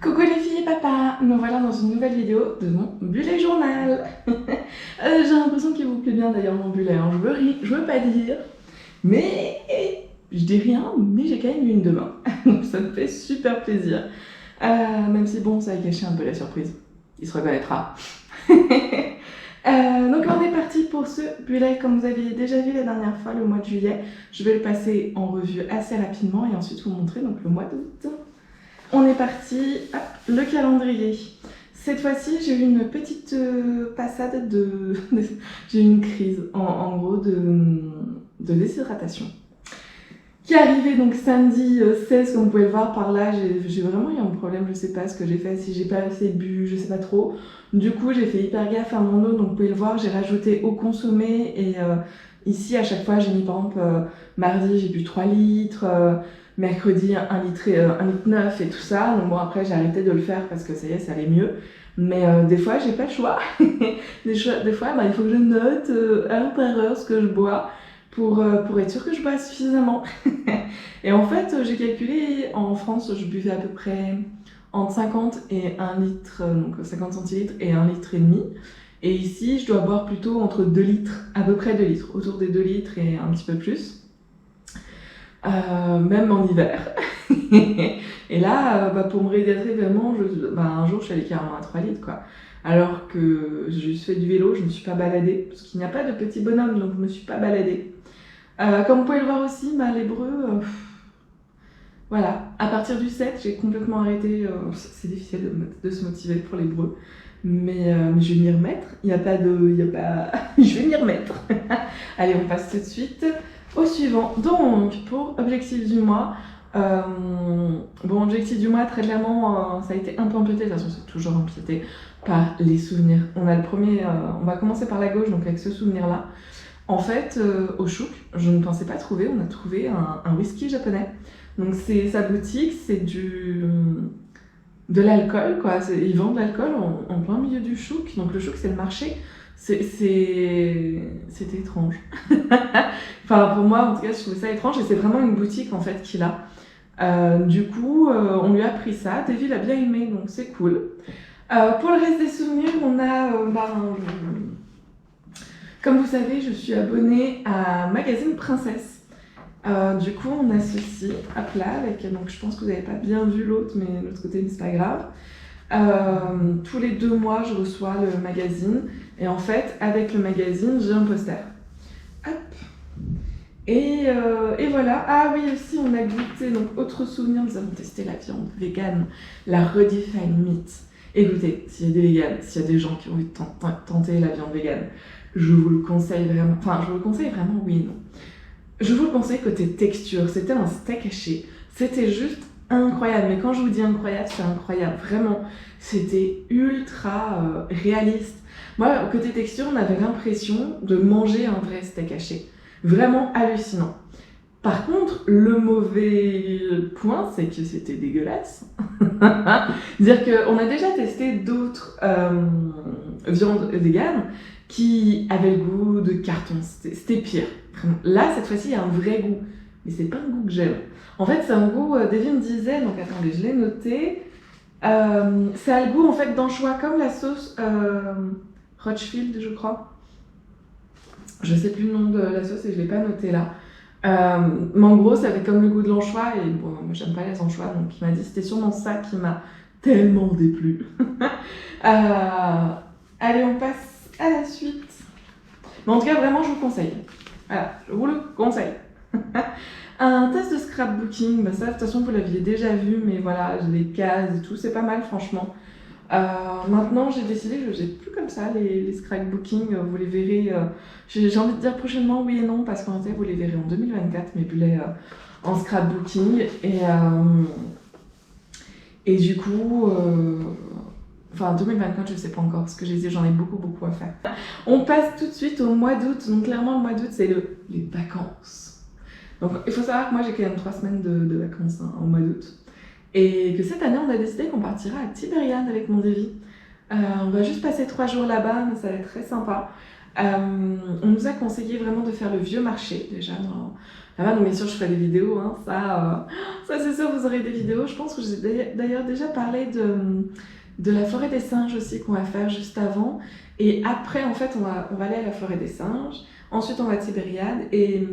Coucou les filles et papa, nous voilà dans une nouvelle vidéo de mon bullet journal. J'ai l'impression qu'il vous plaît bien d'ailleurs mon bullet, hein. Je veux pas dire, mais je dis rien, mais j'ai quand même une de main. Donc ça me fait super plaisir. Même si bon, ça a caché un peu la surprise, il se reconnaîtra. Donc on est parti pour ce bullet, comme vous aviez déjà vu la dernière fois, le mois de juillet. Je vais le passer en revue assez rapidement et ensuite vous montrer donc le mois d'août. On est parti, hop, le calendrier. Cette fois-ci, j'ai eu une petite passade j'ai eu une crise, en gros, de déshydratation. Qui est arrivée donc samedi 16, comme vous pouvez le voir par là, j'ai vraiment eu un problème, je sais pas ce que j'ai fait, si j'ai pas assez bu, je sais pas trop. Du coup, j'ai fait hyper gaffe à mon eau, donc vous pouvez le voir, j'ai rajouté eau consommée et ici, à chaque fois, j'ai mis par exemple, mardi, j'ai bu 3 litres, mercredi 1 litre, 1 litre 9 et tout ça. Donc bon, après, j'ai arrêté de le faire parce que ça y est, ça allait mieux. Mais des fois, j'ai pas le choix. des fois, il faut que je note heure par heure ce que je bois pour être sûr que je bois suffisamment. Et en fait, j'ai calculé, en France, je buvais à peu près entre 50 et 1 litre, donc 50 centilitres et 1 litre et demi. Et ici, je dois boire plutôt entre 2 litres, à peu près 2 litres, autour des 2 litres et un petit peu plus. Même en hiver. Et là, pour me réhydrater vraiment, un jour je suis allée carrément à 3 litres quoi. Alors que j'ai juste fait du vélo, je ne me suis pas baladée, parce qu'il n'y a pas de petit bonhomme, donc je me suis pas baladée. Comme vous pouvez le voir aussi, l'hébreu, voilà, à partir du 7, j'ai complètement arrêté. C'est difficile de se motiver pour l'hébreu, mais je vais m'y remettre. Je vais m'y remettre. Allez, on passe tout de suite au suivant. Donc, pour objectif du mois, objectif du mois, très clairement, ça a été un peu empiété. De toute façon, c'est toujours empiété par les souvenirs. On a le premier, on va commencer par la gauche, donc avec ce souvenir-là. En fait, au Chouk, je ne pensais pas trouver, on a trouvé un whisky japonais. Donc, c'est sa boutique, c'est de l'alcool, quoi. Ils vendent de l'alcool en plein milieu du Chouk. Donc, le Chouk, c'est le marché. C'était étrange. Enfin, pour moi, en tout cas, je trouvais ça étrange et c'est vraiment une boutique en fait qu'il a. Du coup, on lui a pris ça. Davy l'a bien aimé, donc c'est cool. Pour le reste des souvenirs, on a. Comme vous savez, je suis abonnée à Magazine Princesse. Du coup, on a ceci, hop là, donc je pense que vous n'avez pas bien vu l'autre, mais de l'autre côté, mais c'est pas grave. Tous les 2 mois, je reçois le magazine. Et en fait, avec le magazine, j'ai un poster. Hop. Et voilà. Ah oui, aussi, on a goûté, donc autre souvenir, nous avons testé la viande végane, la Redefine Meat. Écoutez, s'il y a des véganes, s'il y a des gens qui ont envie de tenter la viande végane, je vous le conseille vraiment. Enfin, je vous le conseille vraiment, oui et non. Je vous le conseille côté texture. C'était un steak haché. C'était juste incroyable. Mais quand je vous dis incroyable, c'est incroyable. Vraiment, c'était ultra réaliste. Moi, côté texture, on avait l'impression de manger un vrai steak haché. Vraiment hallucinant. Par contre, le mauvais point, c'est que c'était dégueulasse. C'est-à-dire qu'on a déjà testé d'autres viandes véganes qui avaient le goût de carton. C'était pire. Là, cette fois-ci, il y a un vrai goût. Mais c'est pas un goût que j'aime. En fait, c'est un goût, Davy me disait, donc attendez, je l'ai noté. Ça a le goût en fait d'anchois, comme la sauce Rochfield, je crois. Je sais plus le nom de la sauce et je l'ai pas noté là. Mais en gros, ça avait comme le goût de l'anchois et bon, moi j'aime pas les anchois, donc il m'a dit c'était sûrement ça qui m'a tellement déplu. Allez, on passe à la suite. Mais en tout cas, vraiment, je vous conseille. Voilà, je vous le conseille. Un test de scrapbooking, ça de toute façon vous l'aviez déjà vu, mais voilà, j'ai les cases et tout, c'est pas mal franchement. Maintenant j'ai décidé que j'ai plus comme ça les scrapbooking, vous les verrez, j'ai envie de dire prochainement oui et non, parce qu'en fait vous les verrez en 2024, mes bullets en scrapbooking, et du coup, enfin 2024 je sais pas encore, parce que j'en ai beaucoup à faire. On passe tout de suite au mois d'août, donc clairement le mois d'août c'est les vacances. Donc il faut savoir que moi j'ai quand même 3 semaines de vacances au mois d'août. Et que cette année on a décidé qu'on partira à Tibériade avec mon Davy. On va juste passer 3 jours là-bas, mais ça va être très sympa. On nous a conseillé vraiment de faire le vieux marché déjà là-bas. Donc bien sûr, je ferai des vidéos, hein, ça c'est sûr, vous aurez des vidéos. Je pense que j'ai d'ailleurs déjà parlé de la forêt des singes aussi qu'on va faire juste avant. Et après, en fait, on va aller à la forêt des singes. Ensuite, on va à Tibériade. Et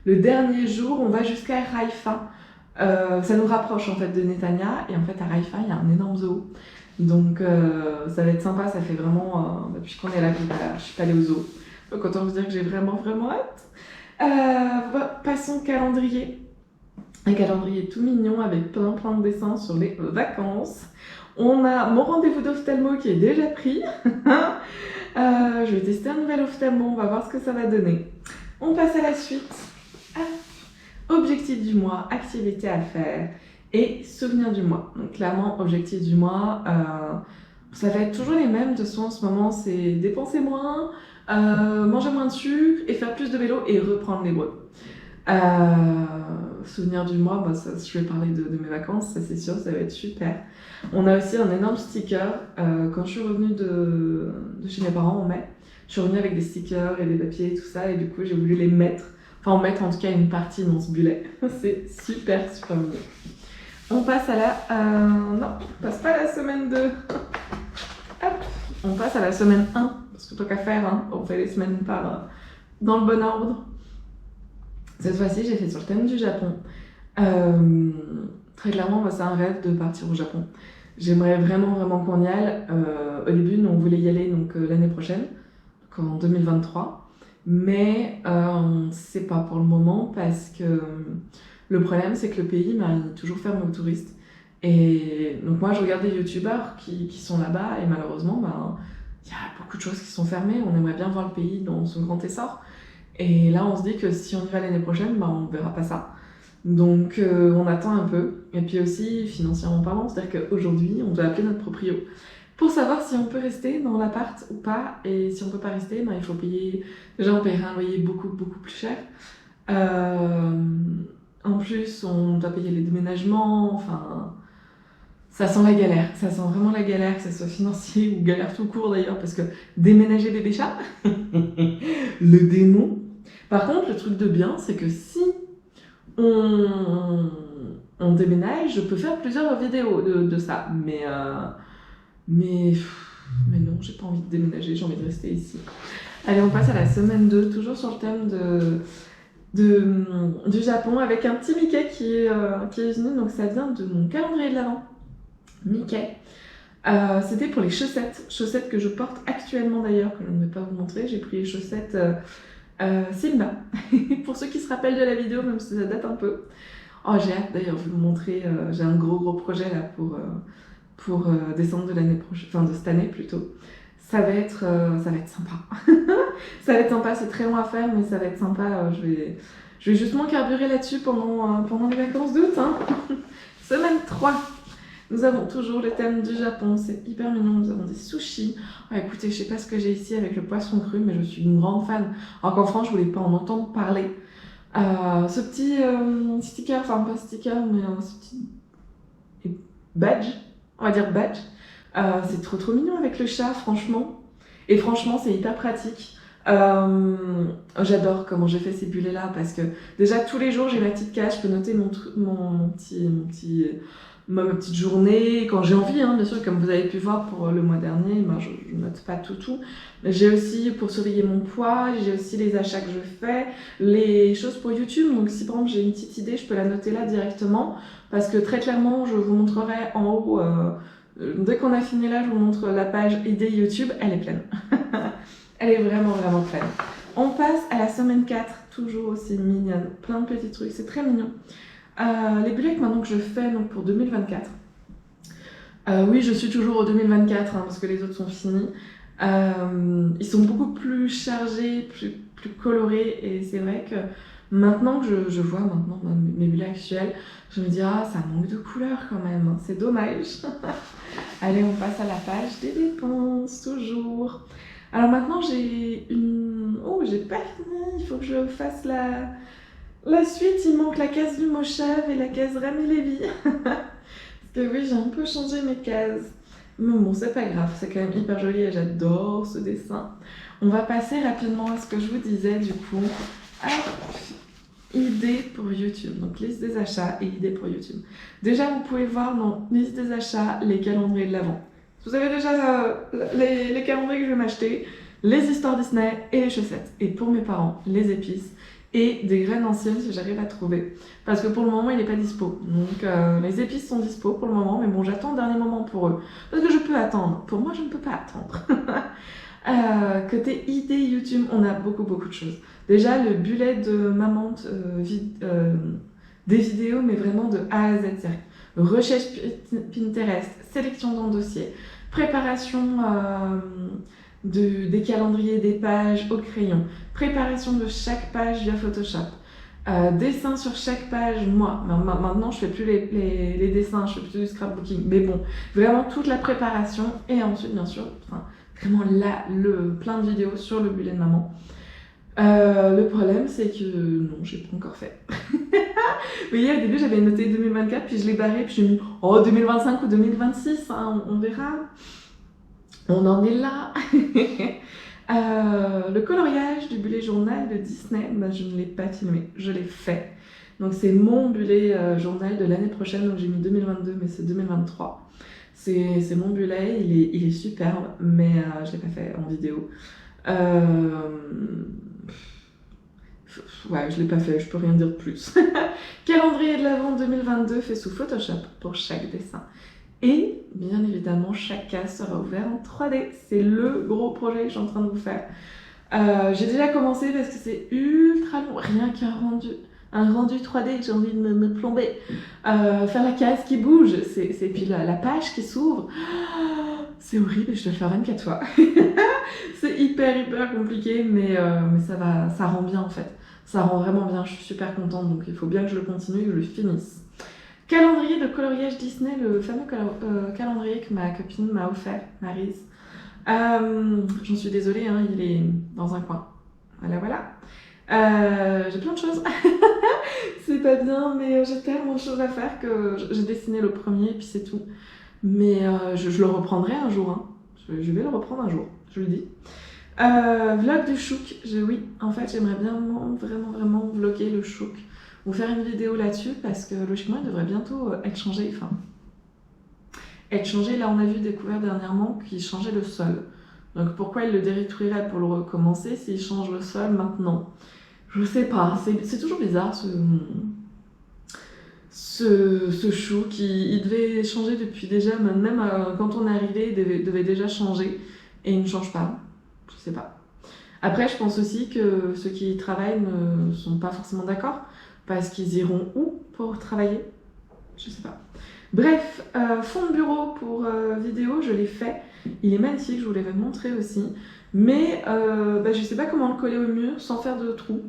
le dernier jour, on va jusqu'à Haïfa. Ça nous rapproche en fait de Netanya. Et en fait, à Haïfa, il y a un énorme zoo. Donc ça va être sympa. Ça fait vraiment... depuis qu'on est là, je suis pas allée au zoo. Donc autant vous dire que j'ai vraiment, vraiment hâte. Passons au calendrier. Un calendrier tout mignon avec plein de dessins sur les vacances. On a mon rendez-vous d'ophtalmo qui est déjà pris. Je vais tester un nouvel ophtalmo, on va voir ce que ça va donner. On passe à la suite. Objectif du mois, activité à faire et souvenir du mois. Donc clairement, objectif du mois, ça va être toujours les mêmes. De toute façon, en ce moment, c'est dépenser moins, manger moins de sucre et faire plus de vélo et reprendre l'hébreu. Souvenir du mois, ça, je vais parler de mes vacances, ça c'est sûr, ça va être super. On a aussi un énorme sticker. Quand je suis revenue de chez mes parents en mai, je suis revenue avec des stickers et des papiers et tout ça, et du coup j'ai voulu les mettre, enfin en mettre en tout cas une partie dans ce bullet. C'est super mignon. On passe à la... non, on passe pas à la semaine 2. Hop, on passe à la semaine 1, parce que tant qu'à faire, hein, on fait les semaines dans le bon ordre. Cette fois-ci, j'ai fait sur le thème du Japon. Très clairement, c'est un rêve de partir au Japon. J'aimerais vraiment qu'on y aille. Au début, nous, on voulait y aller l'année prochaine, en 2023. Mais on ne sait pas pour le moment parce que le problème, c'est que le pays est toujours fermé aux touristes. Et donc moi, je regarde des youtubeurs qui sont là-bas et malheureusement, il y a beaucoup de choses qui sont fermées. On aimerait bien voir le pays dans son grand essor. Et là, on se dit que si on y va l'année prochaine, on ne verra pas ça. Donc, on attend un peu. Et puis aussi, financièrement parlant, c'est-à-dire qu'aujourd'hui, on doit appeler notre proprio pour savoir si on peut rester dans l'appart ou pas. Et si on ne peut pas rester, il faut payer... Déjà, on paierait un loyer beaucoup plus cher. En plus, on doit payer les déménagements. Enfin, ça sent la galère. Ça sent vraiment la galère, que ce soit financier ou galère tout court d'ailleurs, parce que déménager bébé chat, le démon. Par contre, le truc de bien, c'est que si on déménage, je peux faire plusieurs vidéos de ça. Mais non, j'ai pas envie de déménager, j'ai envie de rester ici. Allez, on passe à la semaine 2, toujours sur le thème du Japon, avec un petit Mickey qui est venu. Donc ça vient de mon calendrier de l'Avent. Mickey. C'était pour les chaussettes que je porte actuellement d'ailleurs, que je ne vais pas vous montrer. J'ai pris les chaussettes... Simba, pour ceux qui se rappellent de la vidéo, même si ça date un peu. Oh, j'ai hâte d'ailleurs de vous montrer, j'ai un gros projet là pour décembre de l'année prochaine, enfin de cette année plutôt. Ça va être sympa. Ça va être sympa, c'est très long à faire, mais ça va être sympa. Je vais justement carburer là-dessus pendant les vacances d'août. Hein. Semaine 3. Nous avons toujours le thème du Japon, c'est hyper mignon, nous avons des sushis. Oh, écoutez, je sais pas ce que j'ai ici avec le poisson cru, mais je suis une grande fan. Alors qu'en France, je voulais pas en entendre parler. Ce petit sticker, enfin pas sticker, mais ce petit badge, on va dire badge. C'est trop mignon avec le chat, franchement. Et franchement, c'est hyper pratique. J'adore comment j'ai fait ces bullets là parce que déjà tous les jours j'ai ma petite case, je peux noter ma petite journée quand j'ai envie, hein, bien sûr, comme vous avez pu voir pour le mois dernier, je note pas tout. J'ai aussi pour surveiller mon poids, j'ai aussi les achats que je fais, les choses pour YouTube. Donc si par exemple j'ai une petite idée, je peux la noter là directement parce que très clairement je vous montrerai en haut, dès qu'on a fini là, je vous montre la page idée YouTube, elle est pleine. Elle est vraiment pleine. On passe à la semaine 4, toujours aussi mignonne, plein de petits trucs, c'est très mignon. Les bullets maintenant que je fais donc, pour 2024. Oui, je suis toujours au 2024 parce que les autres sont finis. Ils sont beaucoup plus chargés, plus colorés et c'est vrai que maintenant que je vois mes bullets actuels, je me dis ça manque de couleurs quand même, hein, c'est dommage. Allez, on passe à la page des dépenses, toujours. Alors maintenant j'ai pas fini, il faut que je fasse la suite, il manque la case du Moshav et la case Rem et Lévi. Parce que oui, j'ai un peu changé mes cases. Mais bon, c'est pas grave, c'est quand même hyper joli et j'adore ce dessin. On va passer rapidement à ce que je vous disais du coup. idées pour YouTube. Donc liste des achats et idées pour YouTube. Déjà, vous pouvez voir dans liste des achats les calendriers de l'Avent. Vous avez déjà les calendriers que je vais m'acheter, les histoires Disney et les chaussettes. Et pour mes parents, les épices et des graines anciennes si j'arrive à trouver. Parce que pour le moment, il n'est pas dispo. Donc les épices sont dispo pour le moment, mais bon, j'attends le dernier moment pour eux. Parce que je peux attendre. Pour moi, je ne peux pas attendre. Côté idées YouTube, on a beaucoup de choses. Déjà, le bullet de maman des vidéos, mais vraiment de A à Z. C'est-à-dire recherche Pinterest, sélection d'un dossier, préparation des calendriers, des pages au crayon, préparation de chaque page via Photoshop, dessin sur chaque page. Moi, maintenant, je fais plus les dessins, je fais plus du scrapbooking, mais bon, vraiment toute la préparation et ensuite, bien sûr, vraiment plein de vidéos sur le bullet de maman. Le problème, c'est que non, j'ai pas encore fait. Mais hier, au début, j'avais noté 2024, puis je l'ai barré, puis j'ai mis 2025 ou 2026, hein, on verra. On en est là. Le coloriage du bullet journal de Disney, je ne l'ai pas filmé, je l'ai fait. Donc c'est mon bullet journal de l'année prochaine, donc j'ai mis 2022, mais c'est 2023. C'est mon bullet, il est superbe, mais je ne l'ai pas fait en vidéo. Ouais, je l'ai pas fait, je peux rien dire plus. Calendrier de l'Avent 2022 fait sous Photoshop pour chaque dessin. Et bien évidemment, chaque case sera ouverte en 3D. C'est le gros projet que je suis en train de vous faire. J'ai déjà commencé parce que c'est ultra long, rien qu'un rendu 3D, j'ai envie de me plomber. Faire la case qui bouge, c'est puis la page qui s'ouvre. C'est horrible, je dois le faire 24 fois. C'est hyper compliqué, mais ça rend bien en fait. Ça rend vraiment bien, je suis super contente, donc il faut bien que je le continue et que je le finisse. Calendrier de coloriage Disney, le fameux calendrier que ma copine m'a offert, Maryse. J'en suis désolée, hein, il est dans un coin. Voilà. J'ai plein de choses. C'est pas bien, mais j'ai tellement de choses à faire que j'ai dessiné le premier et puis c'est tout. Mais je le reprendrai un jour. Hein. Je vais le reprendre un jour, je le dis. Vlog du chouk. Oui, en fait, j'aimerais bien vraiment vlogger le chouk. Ou faire une vidéo là-dessus parce que logiquement, il devrait bientôt être changé. Là, on a découvert dernièrement qu'il changeait le sol. Donc pourquoi il le détruirait pour le recommencer s'il change le sol maintenant? Je sais pas, c'est toujours bizarre ce chou qui il devait changer depuis déjà, même quand on est arrivé, il devait déjà changer et il ne change pas. Je sais pas. Après, je pense aussi que ceux qui y travaillent ne sont pas forcément d'accord parce qu'ils iront où pour travailler? Je sais pas. Bref, fond de bureau pour vidéo, je l'ai fait. Il est magnifique, je vous l'avais montré aussi. Mais je sais pas comment le coller au mur sans faire de trou.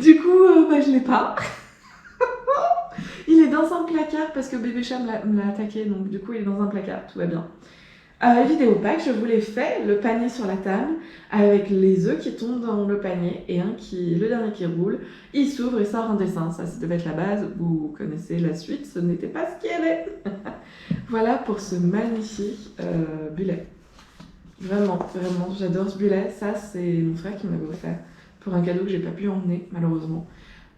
Du coup, je l'ai pas. Il est dans un placard parce que bébé chat me l'a attaqué, donc du coup il est dans un placard, tout va bien. Vidéo pack, je vous l'ai fait, le panier sur la table, avec les œufs qui tombent dans le panier et le dernier qui roule, il s'ouvre et sort un dessin. Ça devait être la base, vous connaissez la suite, ce n'était pas ce qu'il y avait. Voilà pour ce magnifique bullet. Vraiment, j'adore ce bullet. Ça, c'est mon frère qui m'avait offert pour un cadeau que j'ai pas pu emmener, malheureusement.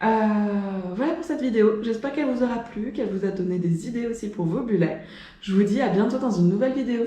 Voilà pour cette vidéo, j'espère qu'elle vous aura plu, qu'elle vous a donné des idées aussi pour vos bullets. Je vous dis à bientôt dans une nouvelle vidéo.